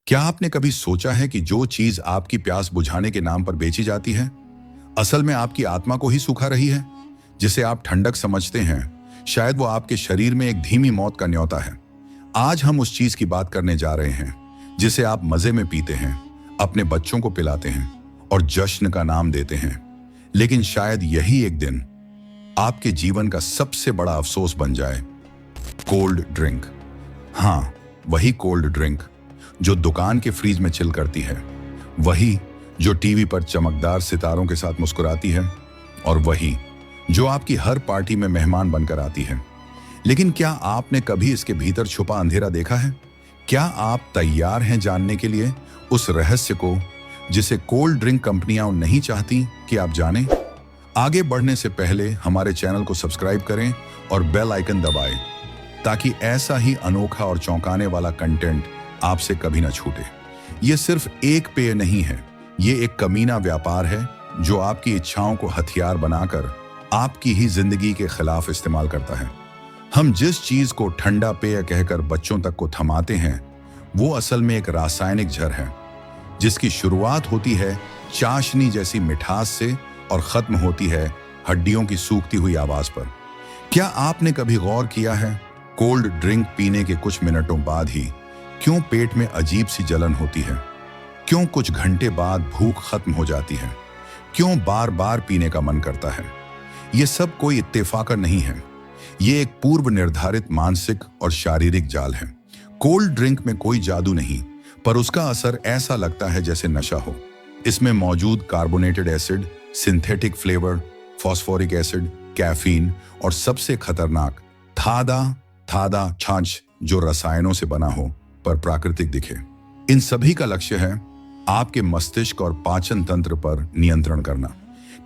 क्या आपने कभी सोचा है कि जो चीज आपकी प्यास बुझाने के नाम पर बेची जाती है, असल में आपकी आत्मा को ही सुखा रही है? जिसे आप ठंडक समझते हैं, शायद वो आपके शरीर में एक धीमी मौत का न्योता है। आज हम उस चीज की बात करने जा रहे हैं जिसे आप मजे में पीते हैं, अपने बच्चों को पिलाते हैं और जश्न का नाम देते हैं। लेकिन शायद यही एक दिन आपके जीवन का सबसे बड़ा अफसोस बन जाए। Cold drink. हाँ, वही कोल्ड ड्रिंक जो दुकान के फ्रीज में चिल करती है, वही जो टीवी पर चमकदार सितारों के साथ मुस्कुराती है, और वही जो आपकी हर पार्टी में मेहमान बनकर आती है। लेकिन क्या आपने कभी इसके भीतर छुपा अंधेरा देखा है? क्या आप तैयार हैं जानने के लिए उस रहस्य को जिसे कोल्ड ड्रिंक कंपनियां नहीं चाहती कि आप जानें? आगे बढ़ने से पहले हमारे चैनल को सब्सक्राइब करें और बेल आइकन दबाएं, ताकि ऐसा ही अनोखा और चौंकाने वाला कंटेंट आपसे कभी ना छूटे। ये सिर्फ एक पेय नहीं है, ये एक कमीना व्यापार है जो आपकी इच्छाओं को हथियार बनाकर आपकी ही जिंदगी के खिलाफ इस्तेमाल करता है। हम जिस चीज को ठंडा पेय कहकर बच्चों तक को थमाते हैं, वो असल में एक रासायनिक जहर है, जिसकी शुरुआत होती है चाशनी जैसी मिठास से और खत्म होती है हड्डियों की सूखती हुई आवाज पर। क्या आपने कभी गौर किया है, कोल्ड ड्रिंक पीने के कुछ मिनटों बाद ही क्यों पेट में अजीब सी जलन होती है? क्यों कुछ घंटे बाद भूख खत्म हो जाती है? क्यों बार बार पीने का मन करता है? ये सब कोई इत्तेफाक नहीं है, ये एक पूर्व निर्धारित मानसिक और शारीरिक जाल है। कोल्ड ड्रिंक में कोई जादू नहीं, पर उसका असर ऐसा लगता है जैसे नशा हो। इसमें मौजूद carbonated acid, synthetic flavour, phosphoric acid, caffeine और सबसे खतरनाक थादा छाछ जो रसायनों से बना हो पर प्राकृतिक दिखे। इन सभी का लक्ष्य है आपके मस्तिष्क और पाचन तंत्र पर नियंत्रण करना।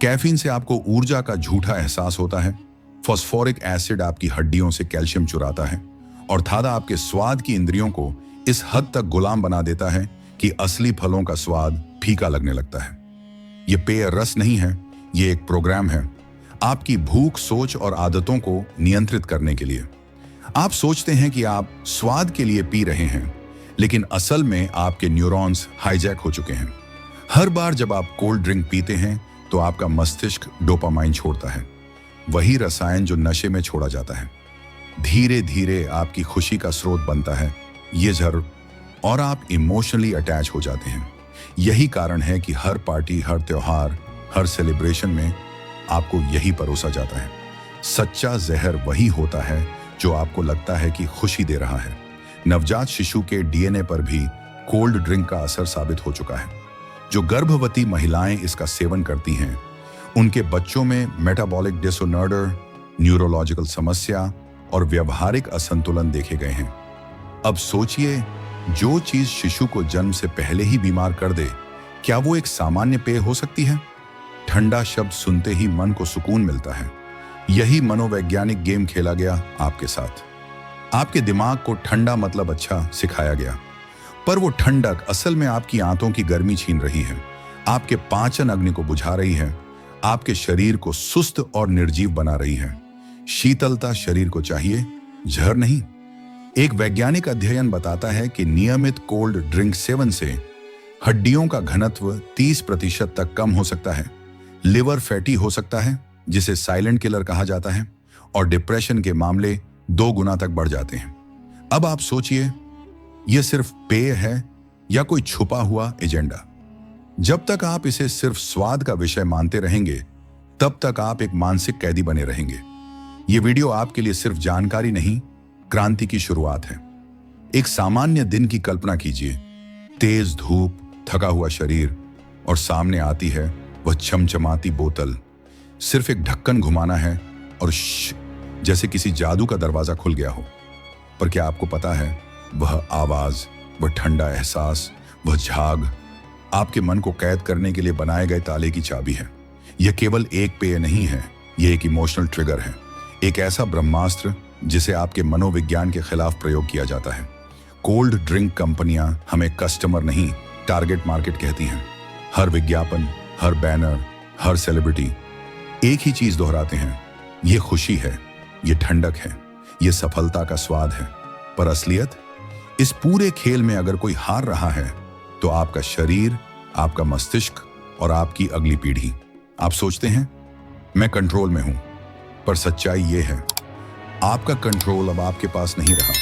कैफीन से आपको ऊर्जा का झूठा एहसास होता है, फॉस्फोरिक एसिड आपकी हड्डियों से कैल्शियम चुराता है, और थादा आपके स्वाद की इंद्रियों को इस हद तक गुलाम बना देता है कि असली फलों का स्वाद फीका लगने लगता है। ये पेय रस नहीं है, ये एक प्रोग्राम है आपकी भूख, सोच और आदतों को नियंत्रित करने के लिए। आप सोचते हैं कि आप स्वाद के लिए पी रहे हैं, लेकिन असल में आपके न्यूरॉन्स हाईजैक हो चुके हैं। हर बार जब आप कोल्ड ड्रिंक पीते हैं तो आपका मस्तिष्क डोपामाइन छोड़ता है, वही रसायन जो नशे में छोड़ा जाता है। धीरे धीरे आपकी खुशी का स्रोत बनता है ये जहर, और आप इमोशनली अटैच हो जाते हैं। यही कारण है कि हर पार्टी, हर त्योहार, हर सेलिब्रेशन में आपको यही परोसा जाता है। सच्चा जहर वही होता है जो आपको लगता है कि खुशी दे रहा है। नवजात शिशु के डीएनए पर भी कोल्ड ड्रिंक का असर साबित हो चुका है। जो गर्भवती महिलाएं इसका सेवन करती हैं, उनके बच्चों में मेटाबॉलिक डिसऑर्डर, न्यूरोलॉजिकल समस्या और व्यवहारिक असंतुलन देखे गए हैं। अब सोचिए, जो चीज शिशु को जन्म से पहले ही बीमार कर दे, क्या वो एक सामान्य पेय हो सकती है? ठंडा शब्द सुनते ही मन को सुकून मिलता है। यही मनोवैज्ञानिक गेम खेला गया आपके साथ। आपके दिमाग को ठंडा मतलब अच्छा सिखाया गया, पर वो ठंडक असल में आपकी आंतों की गर्मी छीन रही है, आपके पाचन अग्नि को बुझा रही है, आपके शरीर को सुस्त और निर्जीव बना रही है। शीतलता शरीर को चाहिए, जहर नहीं। एक वैज्ञानिक अध्ययन बताता है कि नियमित कोल्ड ड्रिंक सेवन से हड्डियों का घनत्व 30% तक कम हो सकता है, लिवर फैटी हो सकता है, जिसे साइलेंट किलर कहा जाता है, और डिप्रेशन के मामले 2 गुना तक बढ़ जाते हैं। अब आप सोचिए, यह सिर्फ पेय है या कोई छुपा हुआ एजेंडा? जब तक आप इसे सिर्फ स्वाद का विषय मानते रहेंगे, तब तक आप एक मानसिक कैदी बने रहेंगे। यह वीडियो आपके लिए सिर्फ जानकारी नहीं, क्रांति की शुरुआत है। एक सामान्य दिन की कल्पना कीजिए, तेज धूप, थका हुआ शरीर, और सामने आती है वह चमचमाती बोतल। सिर्फ एक ढक्कन घुमाना है और जैसे किसी जादू का दरवाजा खुल गया हो। पर क्या आपको पता है, वह आवाज, वह ठंडा एहसास, वह झाग आपके मन को कैद करने के लिए बनाए गए ताले की चाबी है। यह केवल एक पेय नहीं है, यह एक इमोशनल ट्रिगर है, एक ऐसा ब्रह्मास्त्र जिसे आपके मनोविज्ञान के खिलाफ प्रयोग किया जाता है। कोल्ड ड्रिंक कंपनियां हमें कस्टमर नहीं, टारगेट मार्केट कहती हैं। हर विज्ञापन, हर बैनर, हर सेलिब्रिटी एक ही चीज दोहराते हैं, ये खुशी है, ये ठंडक है, ये सफलता का स्वाद है। पर असलियत, इस पूरे खेल में अगर कोई हार रहा है तो आपका शरीर, आपका मस्तिष्क और आपकी अगली पीढ़ी। आप सोचते हैं मैं कंट्रोल में हूं, पर सच्चाई यह है आपका कंट्रोल अब आपके पास नहीं रहा।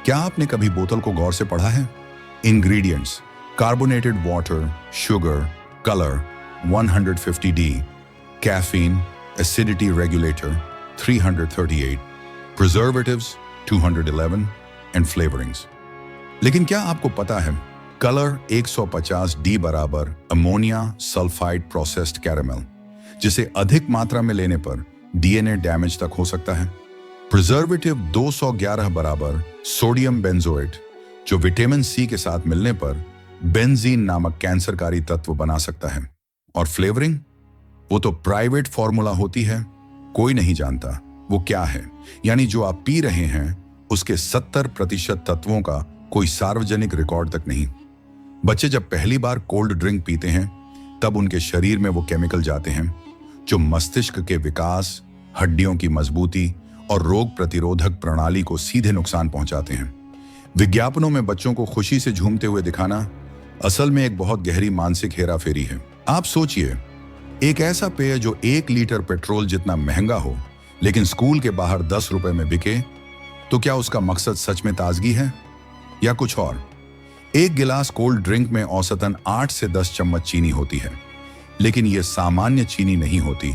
क्या आपने कभी बोतल को गौर से पढ़ा है? Ingredients: carbonated water, sugar, colour 150D, caffeine, acidity regulator 338, preservatives 211 and flavourings. लेकिन क्या आपको पता है कलर 150D बराबर अमोनिया सल्फाइड प्रोसेस्ड कैरामेल, जिसे अधिक मात्रा में लेने पर डीएनए डैमेज तक हो सकता है। प्रिजर्वेटिव 211 बराबर सोडियम बेंजोएट, जो विटामिन सी के साथ मिलने पर बेंजीन नामक कैंसरकारी तत्व बना सकता है। और फ्लेवरिंग, वो तो प्राइवेट फॉर्मूला होती है, कोई नहीं जानता वो क्या है। यानी जो आप पी रहे हैं उसके 70% तत्वों का कोई सार्वजनिक रिकॉर्ड तक नहीं। बच्चे जब पहली बार कोल्ड ड्रिंक पीते हैं तब उनके शरीर में वो केमिकल जाते हैं जो मस्तिष्क के विकास, हड्डियों की मजबूती और रोग प्रतिरोधक प्रणाली को सीधे नुकसान पहुंचाते हैं। विज्ञापनों में बच्चों को खुशी से झूमते हुए दिखाना असल में एक बहुत गहरी मानसिक हेराफेरी है। आप सोचिए, एक ऐसा पेय जो 1 लीटर पेट्रोल जितना महंगा हो लेकिन स्कूल के बाहर 10 रुपए में बिके, तो क्या उसका मकसद सच में ताजगी है या कुछ और? एक गिलास कोल्ड ड्रिंक में औसतन 8 से 10 चम्मच चीनी होती है, लेकिन यह सामान्य चीनी नहीं होती।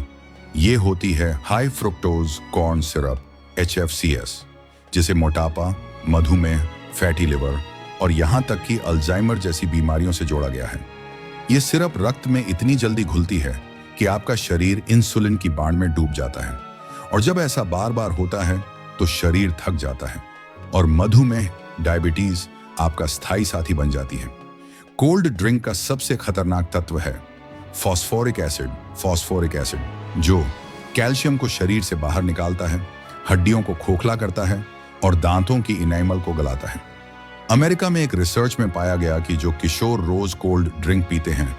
ये होती है high fructose corn syrup HFCS, जिसे मोटापा, मधुमेह, फैटी लिवर और यहां तक कि अल्जाइमर जैसी बीमारियों से जोड़ा गया है। यह सिरप रक्त में इतनी जल्दी घुलती है कि आपका शरीर इंसुलिन की बाढ़ में डूब जाता है, और जब ऐसा बार बार होता है तो शरीर थक जाता है और मधुमेह, डायबिटीज आपका स्थायी साथी बन जाती है। कोल्ड ड्रिंक का सबसे खतरनाक तत्व है फॉस्फोरिक एसिड, जो कैल्शियम को शरीर से बाहर निकालता है, हड्डियों को खोखला करता है और दांतों की इनामल को गलाता है। अमेरिका में एक रिसर्च में पाया गया कि जो किशोर रोज कोल्ड ड्रिंक पीते हैं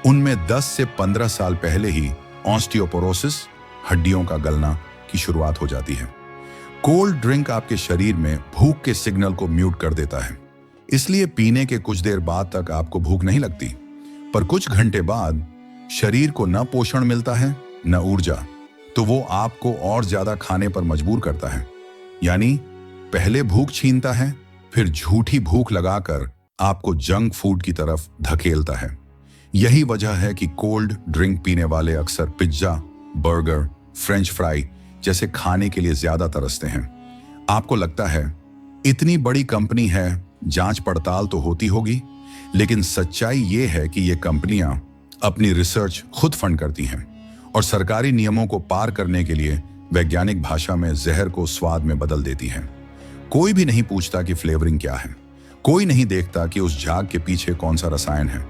उनमें 10 से 15 साल पहले ही ऑस्टियोपोरोसिस, हड्डियों का गलना की शुरुआत हो जाती है। कोल्ड ड्रिंक आपके शरीर में भूख के सिग्नल को म्यूट कर देता है, इसलिए पीने के कुछ देर बाद तक आपको भूख नहीं लगती, पर कुछ घंटे बाद शरीर को न पोषण मिलता है न ऊर्जा, तो वो आपको और ज्यादा खाने पर मजबूर करता है। यानी पहले भूख छीनता है, फिर झूठी भूख लगाकर आपको जंक फूड की तरफ धकेलता है। यही वजह है कि कोल्ड ड्रिंक पीने वाले अक्सर पिज्जा, बर्गर, फ्रेंच फ्राई जैसे खाने के लिए ज्यादा तरसते हैं। आपको लगता है इतनी बड़ी कंपनी है, जांच पड़ताल तो होती होगी, लेकिन सच्चाई ये है कि ये कंपनियां अपनी रिसर्च खुद फंड करती हैं और सरकारी नियमों को पार करने के लिए वैज्ञानिक भाषा में जहर को स्वाद में बदल देती हैं। कोई भी नहीं पूछता कि फ्लेवरिंग क्या है, कोई नहीं देखता कि उस झाग के पीछे कौन सा रसायन है,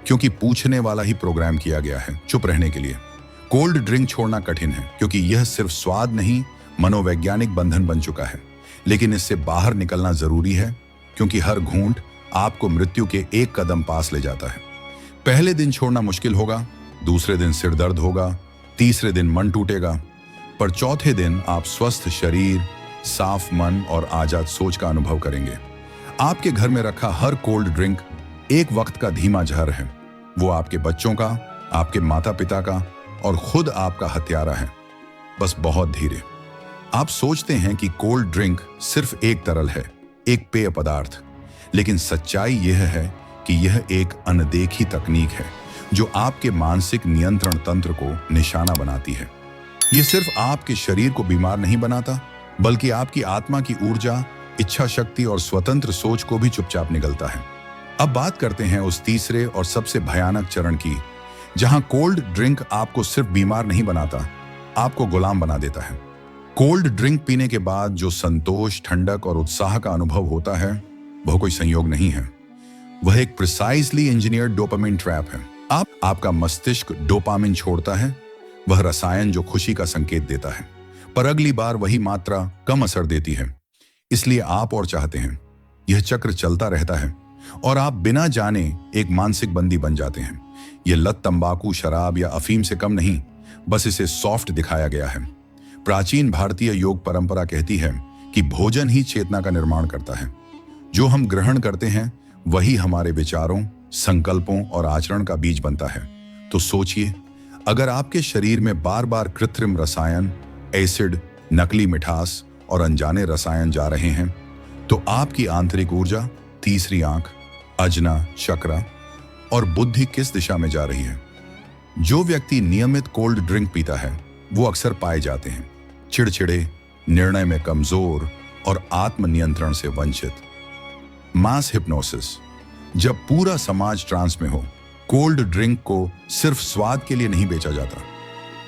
क्योंकि पूछने वाला ही प्रोग्राम किया गया है चुप रहने के लिए। कोल्ड ड्रिंक छोड़ना कठिन है क्योंकि यह सिर्फ स्वाद नहीं, मनोवैज्ञानिक बंधन बन चुका है, लेकिन इससे बाहर निकलना जरूरी है क्योंकि हर घूंट आपको मृत्यु के एक कदम पास ले जाता है। पहले दिन छोड़ना मुश्किल होगा, दूसरे दिन सिर दर्द होगा, तीसरे दिन मन टूटेगा, पर चौथे दिन आप स्वस्थ शरीर, साफ मन और आजाद सोच का अनुभव करेंगे। आपके घर में रखा हर कोल्ड ड्रिंक एक वक्त का धीमा जहर है। वो आपके बच्चों का, आपके माता पिता का और खुद आपका हत्यारा है, बस बहुत धीरे। आप सोचते हैं कि कोल्ड ड्रिंक सिर्फ एक तरल है, एक पेय पदार्थ, लेकिन सच्चाई यह है कि यह एक अनदेखी तकनीक है जो आपके मानसिक नियंत्रण तंत्र को निशाना बनाती है। यह सिर्फ आपके शरीर को बीमार नहीं बनाता, बल्कि आपकी आत्मा की ऊर्जा, इच्छा शक्ति और स्वतंत्र सोच को भी चुपचाप निगलता है। अब बात करते हैं उस तीसरे और सबसे भयानक चरण की, जहां कोल्ड ड्रिंक आपको सिर्फ बीमार नहीं बनाता, आपको गुलाम बना देता है। कोल्ड ड्रिंक पीने के बाद जो संतोष, ठंडक और उत्साह का अनुभव होता है वह कोई संयोग नहीं है, वह एक प्रिसाइजली इंजीनियर्ड डोपामिन ट्रैप है। आपका मस्तिष्क डोपामिन छोड़ता है, वह रसायन जो खुशी का संकेत देता है, पर अगली बार वही मात्रा कम असर देती है, इसलिए आप और चाहते हैं। यह चक्र चलता रहता है और आप बिना जाने एक मानसिक बंदी बन जाते हैं। यह लत तंबाकू, शराब या अफीम से कम नहीं, बस इसे सॉफ्ट दिखाया गया है। प्राचीन भारतीय योग परंपरा कहती है कि भोजन ही चेतना का निर्माण करता है। जो हम ग्रहण करते हैं वही हमारे विचारों, संकल्पों और आचरण का बीज बनता है। तो सोचिए, अगर आपके शरीर में बार बार कृत्रिम रसायन, एसिड, नकली मिठास और अनजाने रसायन जा रहे हैं, तो आपकी आंतरिक ऊर्जा, तीसरी आंख, अजना, चक्र और बुद्धि किस दिशा में जा रही है? जो व्यक्ति नियमित कोल्ड ड्रिंक पीता है वो अक्सर पाए जाते हैं चिड़चिड़े, निर्णय में कमजोर और आत्मनियंत्रण से वंचित। मास हिप्नोसिस। जब पूरा समाज ट्रांस में हो, कोल्ड ड्रिंक को सिर्फ स्वाद के लिए नहीं बेचा जाता।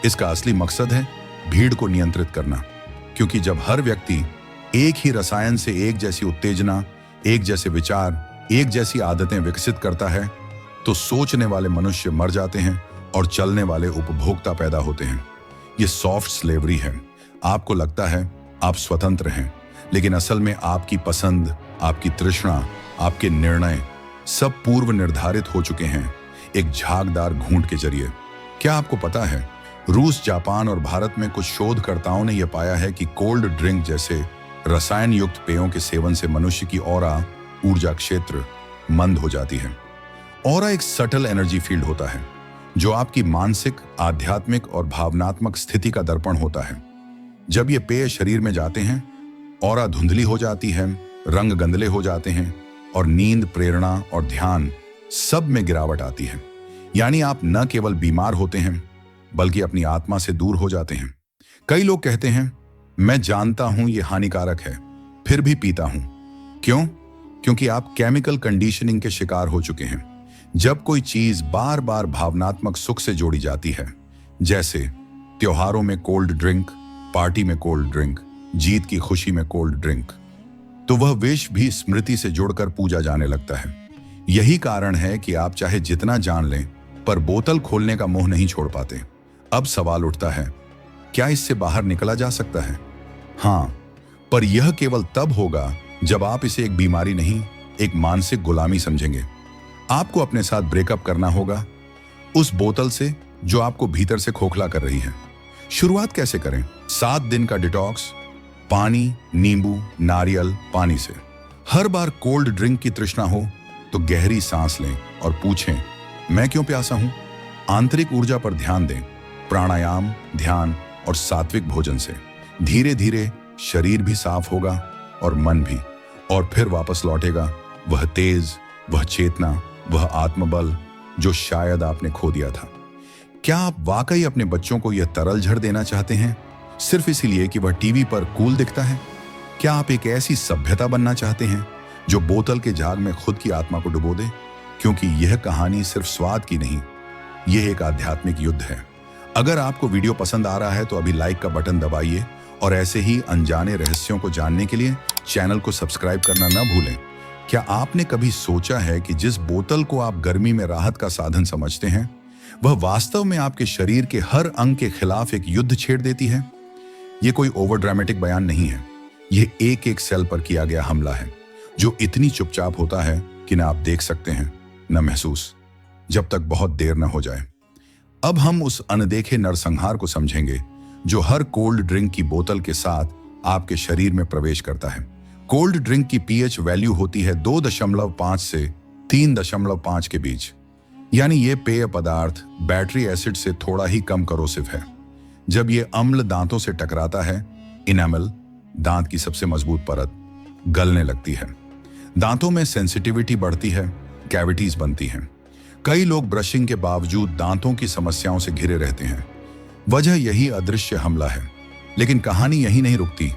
इसका असली मकसद है भीड़ को नियंत्रित करना, क्योंकि जब हर व्यक्ति एक ही रसायन से एक जैसी उत्तेजना, एक जैसे विचार, एक जैसी आदतें विकसित करता है, तो सोचने वाले मनुष्य मर जाते हैं और चलने वाले उपभोक्ता पैदा होते हैं। ये सॉफ्ट स्लेवरी है। आपको लगता है आप स्वतंत्र हैं, लेकिन असल में आपकी पसंद, आपकी तृष्णा, आपके निर्णय सब पूर्व निर्धारित हो चुके हैं एक झागदार घूंट के जरिए। क्या आपको पता है, रूस, जापान और भारत में कुछ शोधकर्ताओं ने यह पाया है कि कोल्ड ड्रिंक जैसे रसायन युक्त पेयों के सेवन से मनुष्य की ऑरा, ऊर्जा क्षेत्र मंद हो जाती है। ऑरा एक सटल एनर्जी फील्ड होता है जो आपकी मानसिक, आध्यात्मिक और भावनात्मक स्थिति का दर्पण होता है। जब ये पेय शरीर में जाते हैं, ऑरा धुंधली हो जाती है, रंग गंदले हो जाते हैं और नींद, प्रेरणा और ध्यान सब में गिरावट आती है। यानी आप न केवल बीमार होते हैं बल्कि अपनी आत्मा से दूर हो जाते हैं। कई लोग कहते हैं, मैं जानता हूं ये हानिकारक है, फिर भी पीता हूं। क्यों? क्योंकि आप केमिकल कंडीशनिंग के शिकार हो चुके हैं। जब कोई चीज बार बार भावनात्मक सुख से जोड़ी जाती है, जैसे त्योहारों में कोल्ड ड्रिंक, पार्टी में कोल्ड ड्रिंक, जीत की खुशी में कोल्ड ड्रिंक, तो वह विष भी स्मृति से जुड़कर पूजा जाने लगता है। यही कारण है कि आप चाहे जितना जान लें पर बोतल खोलने का मोह नहीं छोड़ पाते। अब सवाल उठता है, क्या इससे बाहर निकला जा सकता है? हाँ, पर यह केवल तब होगा जब आप इसे एक बीमारी नहीं, एक मानसिक गुलामी समझेंगे। आपको अपने साथ ब्रेकअप करना होगा, उस बोतल से जो आपको भीतर से खोखला कर रही है। शुरुआत कैसे करें? 7 दिन का डिटॉक्स, पानी, नींबू, नारियल पानी से। हर बार कोल्ड ड्रिंक की तृष्णा हो तो गहरी सांस लें और पूछें, मैं क्यों प्यासा हूं? आंतरिक ऊर्जा पर ध्यान दें, प्राणायाम, ध्यान और सात्विक भोजन से। धीरे धीरे शरीर भी साफ होगा और मन भी, और फिर वापस लौटेगा वह तेज, वह चेतना, वह आत्मबल जो शायद आपने खो दिया था। क्या आप वाकई अपने बच्चों को यह तरल झड़ देना चाहते हैं, सिर्फ इसीलिए कि वह टीवी पर कूल दिखता है? क्या आप एक ऐसी सभ्यता बनना चाहते हैं जो बोतल के झाग में खुद की आत्मा को डुबो दे? क्योंकि यह कहानी सिर्फ स्वाद की नहीं, यह एक आध्यात्मिक युद्ध है। अगर आपको वीडियो पसंद आ रहा है तो अभी लाइक का बटन दबाइए और ऐसे ही अनजाने रहस्यों को जानने के लिए चैनल को सब्सक्राइब करना न भूलें। क्या आपने कभी सोचा है कि जिस बोतल को आप गर्मी में राहत का साधन समझते हैं, वह वास्तव में आपके शरीर के हर अंग के खिलाफ एक युद्ध छेड़ देती है? यह कोई ओवर ड्रामेटिक बयान नहीं है, यह एक एक सेल पर किया गया हमला है जो इतनी चुपचाप होता है कि न आप देख सकते हैं न महसूस, जब तक बहुत देर न हो जाए। अब हम उस अनदेखे नरसंहार को समझेंगे जो हर कोल्ड ड्रिंक की बोतल के साथ आपके शरीर में प्रवेश करता है। कोल्ड ड्रिंक की पीएच वैल्यू होती है 2.5 से 3.5 के बीच, यानी ये पेय पदार्थ बैटरी एसिड से थोड़ा ही कम करोसिव है। जब ये अम्ल दांतों से टकराता है, इनेमल, दांत की सबसे मजबूत परत, गलने लगती है। दांतों में सेंसिटिविटी बढ़ती है, कैविटीज बनती हैं। कई लोग ब्रशिंग के बावजूद दांतों की समस्याओं से घिरे रहते हैं। वजह यही अदृश्य हमला है। लेकिन कहानी यही नहीं रुकती।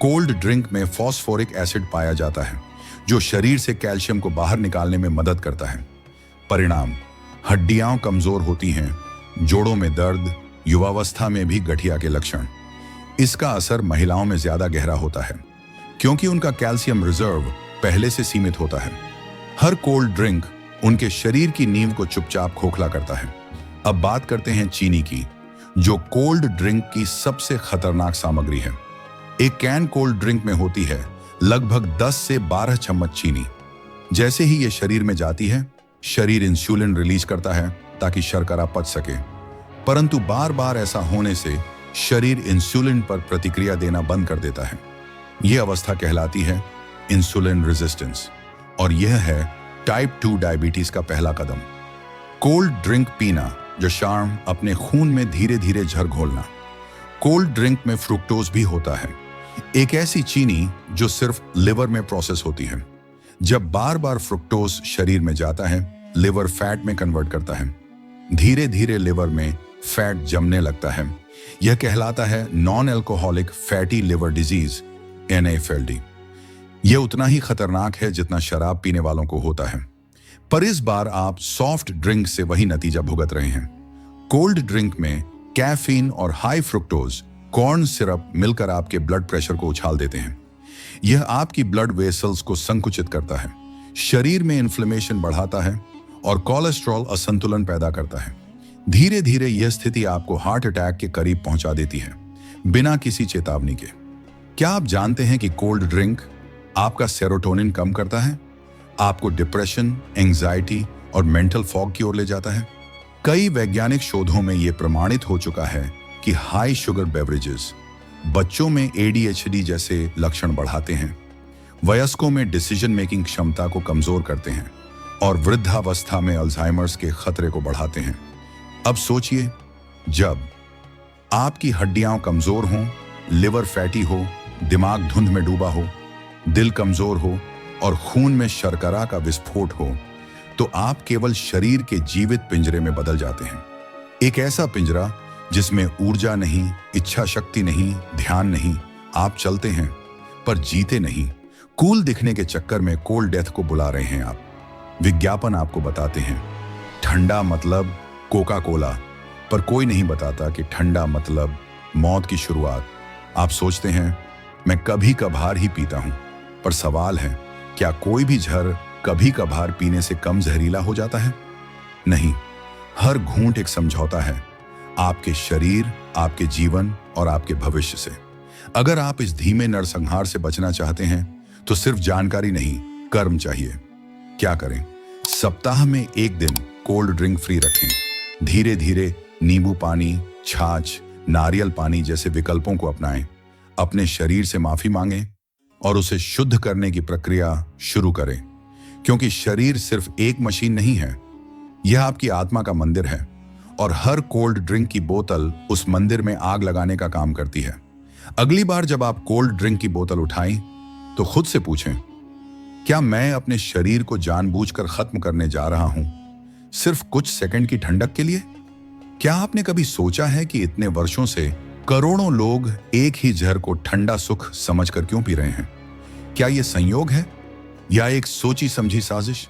कोल्ड ड्रिंक में फॉस्फोरिक एसिड पाया जाता है जो शरीर से कैल्शियम को बाहर निकालने में मदद करता है। परिणाम, हड्डियां कमजोर होती हैं, जोड़ों में दर्द, युवावस्था में भी गठिया के लक्षण। इसका असर महिलाओं में ज्यादा गहरा होता है क्योंकि उनका कैल्शियम रिजर्व पहले से सीमित होता है। हर कोल्ड ड्रिंक उनके शरीर की नींव को चुपचाप खोखला करता है। अब बात करते हैं चीनी की, जो कोल्ड ड्रिंक की सबसे खतरनाक सामग्री है। एक कैन कोल्ड ड्रिंक में होती है लगभग 10 से 12 चम्मच चीनी। जैसे ही ये शरीर में जाती है, शरीर इंसुलिन रिलीज करता है ताकि शर्करा पच सके, परंतु बार बार ऐसा होने से शरीर इंसुलिन पर प्रतिक्रिया देना बंद कर देता है। यह अवस्था कहलाती है इंसुलिन रेजिस्टेंस, और यह है टाइप 2 डायबिटीज का पहला कदम। कोल्ड ड्रिंक पीना, जो शार्म अपने खून में धीरे धीरे झर घोलना। कोल्ड ड्रिंक में फ्रुक्टोज भी होता है, एक ऐसी चीनी जो सिर्फ लिवर में प्रोसेस होती है। जब बार बार फ्रुक्टोज शरीर में जाता है, लिवर फैट में कन्वर्ट करता है। धीरे धीरे लिवर में फैट जमने लगता है। यह कहलाता है non alcoholic fatty liver disease, NAFLD। यह उतना ही खतरनाक है जितना शराब पीने वालों को होता है, पर इस बार आप सॉफ्ट ड्रिंक से वही नतीजा भुगत रहे हैं। कोल्ड ड्रिंक में कैफीन और हाई फ्रुक्टोज कॉर्न सिरप मिलकर आपके ब्लड प्रेशर को उछाल देते हैं। यह आपकी ब्लड वेसल्स को संकुचित करता है, शरीर में इन्फ्लेमेशन बढ़ाता है और कोलेस्ट्रॉल असंतुलन पैदा करता है। धीरे धीरे यह स्थिति आपको हार्ट अटैक के करीब पहुंचा देती है, बिना किसी चेतावनी के। क्या आप जानते हैं कि कोल्ड ड्रिंक आपका सेरोटोनिन कम करता है, आपको डिप्रेशन, एंजाइटी और मेंटल फॉग की ओर ले जाता है? कई वैज्ञानिक शोधों में यह प्रमाणित हो चुका है कि हाई शुगर बेवरेजेस बच्चों में ADHD जैसे लक्षण बढ़ाते हैं, वयस्कों में डिसीजन मेकिंग क्षमता को कमजोर करते हैं और वृद्धावस्था में अल्जाइमर्स के खतरे को बढ़ाते हैं। अब सोचिए, जब आपकी हड्डियां कमजोर हों, लिवर फैटी हो, दिमाग धुंध में डूबा हो, दिल कमजोर हो और खून में शर्करा का विस्फोट हो, तो आप केवल शरीर के जीवित पिंजरे में बदल जाते हैं। एक ऐसा पिंजरा जिसमें ऊर्जा नहीं, इच्छा शक्ति नहीं, ध्यान नहीं। आप चलते हैं पर जीते नहीं। कूल दिखने के चक्कर में कोल्ड डेथ को बुला रहे हैं आप। विज्ञापन आपको बताते हैं ठंडा मतलब कोका कोला, पर कोई नहीं बताता कि ठंडा मतलब मौत की शुरुआत। आप सोचते हैं मैं कभी कभार ही पीता हूं, पर सवाल है, क्या कोई भी झर कभी कभार पीने से कम जहरीला हो जाता है? नहीं, हर घूंट एक समझौता है, आपके शरीर, आपके जीवन और आपके भविष्य से। अगर आप इस धीमे नरसंहार से बचना चाहते हैं तो सिर्फ जानकारी नहीं, कर्म चाहिए। क्या करें? सप्ताह में एक दिन कोल्ड ड्रिंक फ्री रखें। धीरे धीरे नींबू पानी, छाछ, नारियल पानी जैसे विकल्पों को अपनाएं। अपने शरीर से माफी मांगें और उसे शुद्ध करने की प्रक्रिया शुरू करें, क्योंकि शरीर सिर्फ एक मशीन नहीं है, यह आपकी आत्मा का मंदिर है और हर कोल्ड ड्रिंक की बोतल उस मंदिर में आग लगाने का काम करती है। अगली बार जब आप कोल्ड ड्रिंक की बोतल उठाएं तो खुद से पूछें, क्या मैं अपने शरीर को जानबूझकर खत्म करने जा रहा हूं, सिर्फ कुछ सेकंड की ठंडक के लिए? क्या आपने कभी सोचा है कि इतने वर्षों से करोड़ों लोग एक ही जहर को ठंडा सुख समझकर क्यों पी रहे हैं? क्या यह संयोग है या एक सोची समझी साजिश?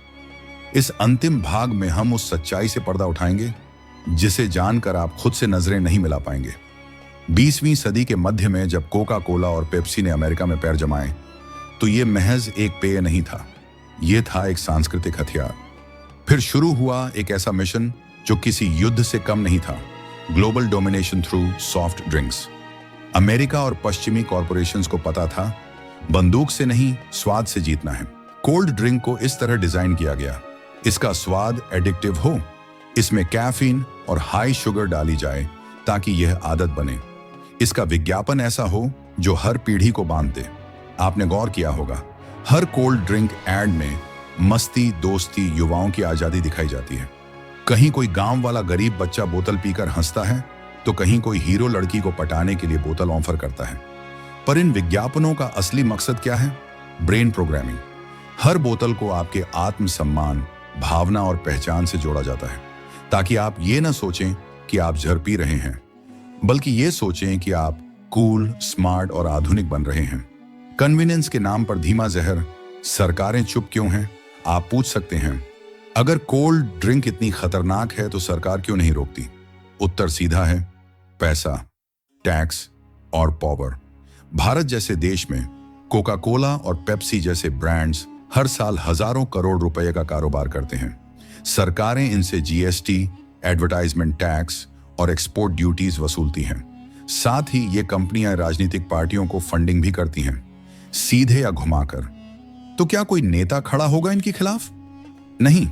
इस अंतिम भाग में हम उस सच्चाई से पर्दा उठाएंगे जिसे जानकर आप खुद से नजरें नहीं मिला पाएंगे। 20वीं सदी के मध्य में जब कोका कोला और पेप्सी ने अमेरिका में पैर जमाए, तो ये महज एक पेय नहीं था, ये था एक सांस्कृतिक हथियार। फिर शुरू हुआ एक ऐसा मिशन जो किसी युद्ध से कम नहीं था, global domination through soft drinks. America और पश्चिमी कॉरपोरेशंस को पता था, बंदूक से नहीं, स्वाद से जीतना है। कोल्ड ड्रिंक को इस तरह डिजाइन किया गया, इसका स्वाद एडिक्टिव हो, इसमें कैफीन और हाई शुगर डाली जाए ताकि यह आदत बने। इसका विज्ञापन ऐसा हो जो हर पीढ़ी को बांध दे। आपने गौर किया होगा, हर कोल्ड ड्रिंक एड में मस्ती, दोस्ती, युवाओं की आजादी दिखाई जाती है। कहीं कोई गांव वाला गरीब बच्चा बोतल पीकर हंसता है, तो कहीं कोई हीरो लड़की को पटाने के लिए बोतल ऑफर करता है। पर इन विज्ञापनों का असली मकसद क्या है? Brain programming. हर बोतल को आपके आत्मसम्मान, भावना और पहचान से जोड़ा जाता है, ताकि आप ये ना सोचें कि आप जहर पी रहे हैं, बल्कि ये सोचें कि आप कूल, स्मार्ट और आधुनिक बन रहे हैं। कन्वीनियंस के नाम पर धीमा जहर। सरकारें चुप क्यों हैं? आप पूछ सकते हैं। अगर कोल्ड ड्रिंक इतनी खतरनाक है तो सरकार क्यों नहीं रोकती? उत्तर सीधा है, पैसा, टैक्स और पावर। भारत जैसे देश में कोका कोला और पेप्सी जैसे ब्रांड्स हर साल हजारों करोड़ रुपए का कारोबार करते हैं। सरकारें इनसे GST, एडवर्टाइजमेंट टैक्स और एक्सपोर्ट ड्यूटीज वसूलती हैं। साथ ही ये कंपनियां राजनीतिक पार्टियों को फंडिंग भी करती हैं, सीधे या घुमाकर। तो क्या कोई नेता खड़ा होगा इनके खिलाफ? नहीं,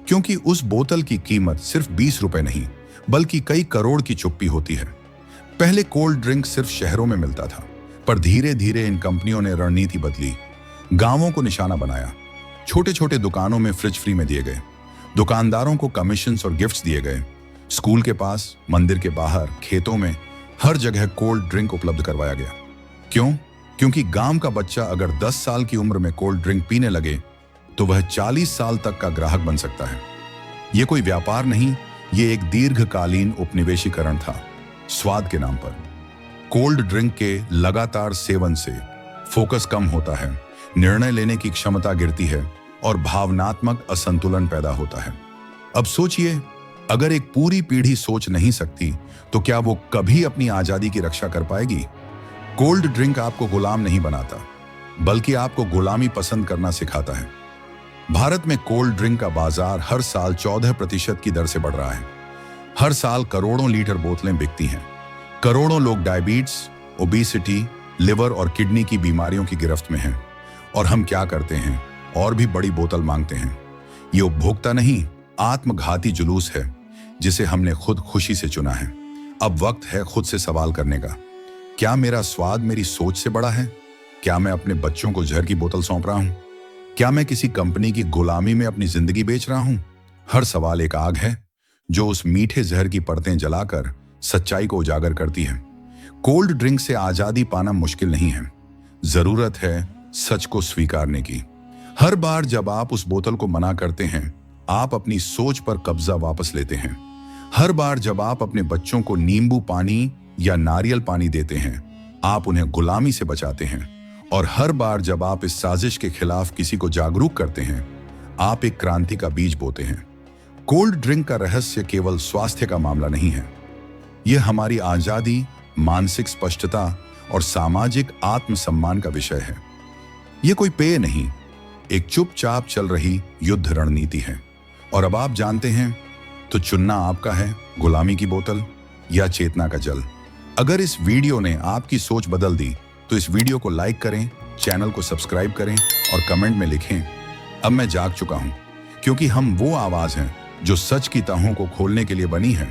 क्योंकि उस बोतल की कीमत सिर्फ 20 रुपए नहीं, बल्कि कई करोड़ की चुप्पी होती है। पहले कोल्ड ड्रिंक सिर्फ शहरों में मिलता था, पर धीरे धीरे इन कंपनियों ने रणनीति बदली। गांवों को निशाना बनाया। छोटे छोटे दुकानों में फ्रिज फ्री में दिए गए, दुकानदारों को कमीशंस और गिफ्ट्स दिए गए। स्कूल के पास, मंदिर के बाहर, खेतों में, हर जगह कोल्ड ड्रिंक उपलब्ध करवाया गया। क्यों? क्योंकि गांव का बच्चा अगर 10 साल की उम्र में कोल्ड ड्रिंक पीने लगे तो वह 40 साल तक का ग्राहक बन सकता है। यह कोई व्यापार नहीं, ये एक दीर्घकालीन उपनिवेशीकरण था, स्वाद के नाम पर। कोल्ड ड्रिंक के लगातार सेवन से फोकस कम होता है, निर्णय लेने की क्षमता गिरती है और भावनात्मक असंतुलन पैदा होता है। अब सोचिए, अगर एक पूरी पीढ़ी सोच नहीं सकती तो क्या वो कभी अपनी आजादी की रक्षा कर पाएगी? कोल्ड ड्रिंक आपको गुलाम नहीं बनाता, बल्कि आपको गुलामी पसंद करना सिखाता है। भारत में कोल्ड ड्रिंक का बाजार हर साल 14% की दर से बढ़ रहा है। हर साल करोड़ों लीटर बोतलें बिकती हैं। करोड़ों लोग डायबिटीज, ओबेसिटी, लिवर और किडनी की बीमारियों की गिरफ्त में हैं। और हम क्या करते हैं? और भी बड़ी बोतल मांगते हैं। ये उपभोक्ता नहीं, आत्मघाती जुलूस है जिसे हमने खुद खुशी से चुना है। अब वक्त है खुद से सवाल करने का, क्या मेरा स्वाद मेरी सोच से बड़ा है? क्या मैं अपने बच्चों को जहर की बोतल सौंप रहा हूं? क्या मैं किसी कंपनी की गुलामी में अपनी जिंदगी बेच रहा हूं? हर सवाल एक आग है जो उस मीठे जहर की परतें जलाकर सच्चाई को उजागर करती है। कोल्ड ड्रिंक से आजादी पाना मुश्किल नहीं है, जरूरत है सच को स्वीकारने की। हर बार जब आप उस बोतल को मना करते हैं, आप अपनी सोच पर कब्जा वापस लेते हैं। हर बार जब आप अपने बच्चों को नींबू पानी या नारियल पानी देते हैं, आप उन्हें गुलामी से बचाते हैं। और हर बार जब आप इस साजिश के खिलाफ किसी को जागरूक करते हैं, आप एक क्रांति का बीज बोते हैं। कोल्ड ड्रिंक का रहस्य केवल स्वास्थ्य का मामला नहीं है, यह हमारी आजादी, मानसिक स्पष्टता और सामाजिक आत्मसम्मान का विषय है। यह कोई पेय नहीं, एक चुपचाप चल रही युद्ध रणनीति है। और अब आप जानते हैं, तो चुनना आपका है, गुलामी की बोतल या चेतना का जल। अगर इस वीडियो ने आपकी सोच बदल दी तो इस वीडियो को लाइक करें, चैनल को सब्सक्राइब करें और कमेंट में लिखें, अब मैं जाग चुका हूं, क्योंकि हम वो आवाज हैं जो सच की तहों को खोलने के लिए बनी है।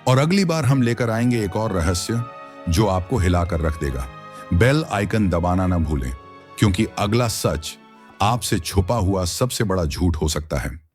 और अगली बार हम लेकर आएंगे एक और रहस्य जो आपको हिलाकर रख देगा। बेल आइकन दबाना ना भूलें, क्योंकि अगला सच आपसे छुपा हुआ सबसे बड़ा झूठ हो सकता है।